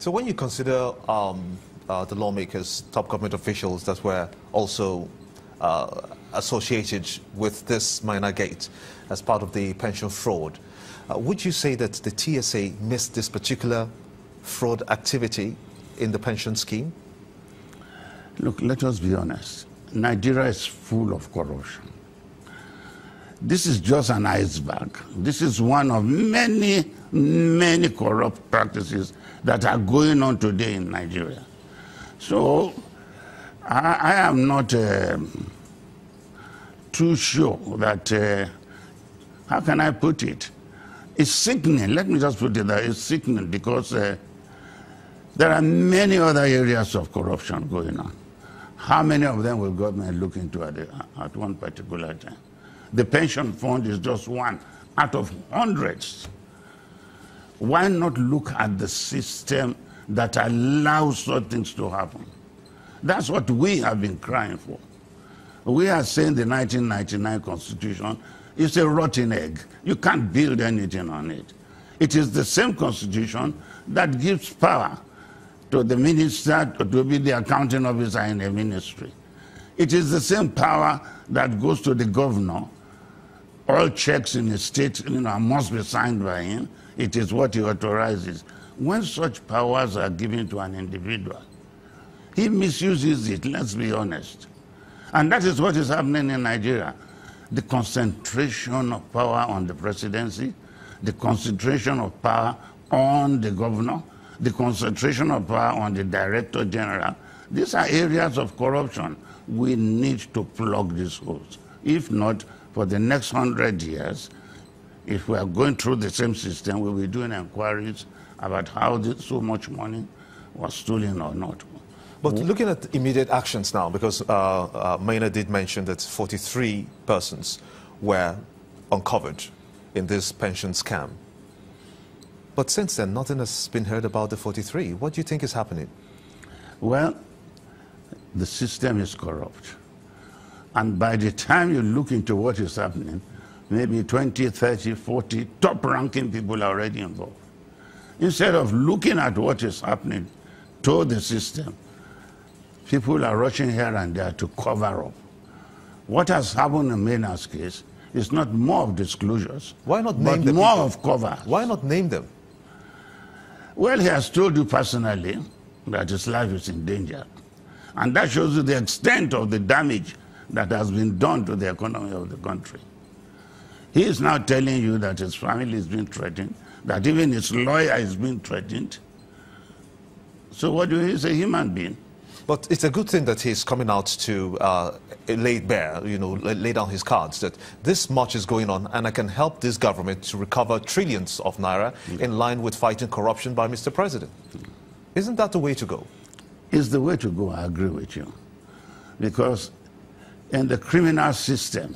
So when you consider the lawmakers, top government officials that were also associated with this Mainagate as part of the pension fraud, would you say that the TSA missed this particular fraud activity in the pension scheme? Look, let us be honest. Nigeria is full of corruption. This is just an iceberg. This is one of many, many corrupt practices that are going on today in Nigeria. So I am not too sure that, how can I put it? It's sickening. Let me just put it there. It's sickening because there are many other areas of corruption going on. How many of them will government look into at one particular time? The pension fund is just one out of hundreds. Why not look at the system that allows such things to happen? That's what we have been crying for. We are saying the 1999 Constitution is a rotten egg. You can't build anything on it. It is the same Constitution that gives power to the minister to be the accounting officer in a ministry. It is the same power that goes to the governor. All checks in the state must be signed by him. It is what he authorizes. When such powers are given to an individual, he misuses it, let's be honest. And that is what is happening in Nigeria. The concentration of power on the presidency, the concentration of power on the governor, the concentration of power on the director general. These are areas of corruption. We need to plug these holes. If not, for the next 100 years, if we are going through the same system, we will be doing inquiries about how so much money was stolen or not. But looking at immediate actions now, because Maina did mention that 43 persons were uncovered in this pension scam. But since then, nothing has been heard about the 43. What do you think is happening? Well, the system is corrupt. And by the time you look into what is happening, maybe 20, 30, 40 top-ranking people are already involved. Instead of looking at what is happening to the system, people are rushing here and there to cover up. What has happened in Maina's case is not more of disclosures, why not name but more of cover. Why not name them? Well, he has told you personally that his life is in danger. And that shows you the extent of the damage that has been done to the economy of the country. He is now telling you that his family is being threatened, that even his lawyer is being threatened. So what do you say, human being? But it's a good thing that he's coming out to lay bare, lay down his cards, that this much is going on and I can help this government to recover trillions of naira in line with fighting corruption by Mr. President. Isn't that the way to go? It's the way to go, I agree with you. Because in the criminal system,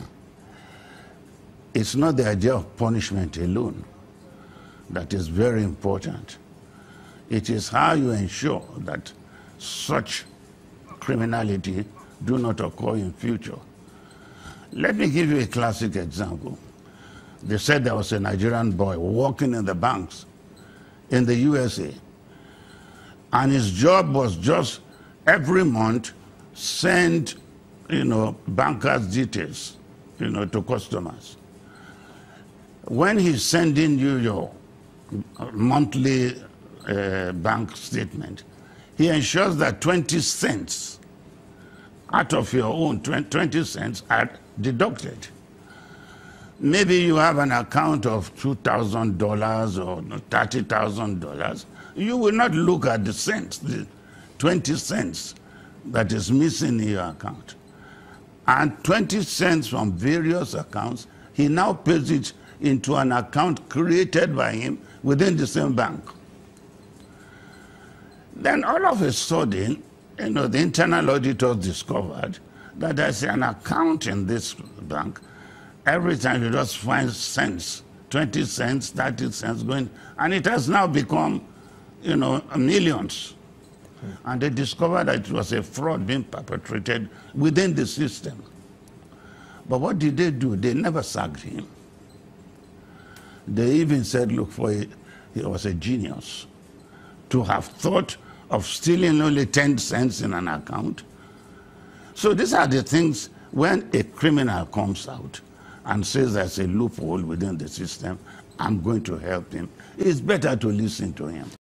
it's not the idea of punishment alone that is very important. It is how you ensure that such criminality do not occur in future. Let me give you a classic example. They said there was a Nigerian boy working in the banks in the USA, and his job was just every month send bankers' details to customers. When he's sending you your monthly bank statement, he ensures that 20 cents out of your own 20 cents are deducted. Maybe you have an account of $2,000 or $30,000. You will not look at the cents, the 20 cents that is missing in your account. And 20 cents from various accounts, he now pays it into an account created by him within the same bank. Then all of a sudden, the internal auditors discovered that there's an account in this bank. Every time you just find cents, 20 cents, 30 cents going, and it has now become, millions. And they discovered that it was a fraud being perpetrated within the system. But what did they do? They never sacked him. They even said, look, he was a genius to have thought of stealing only 10 cents in an account. So these are the things when a criminal comes out and says there's a loophole within the system, I'm going to help him. It's better to listen to him.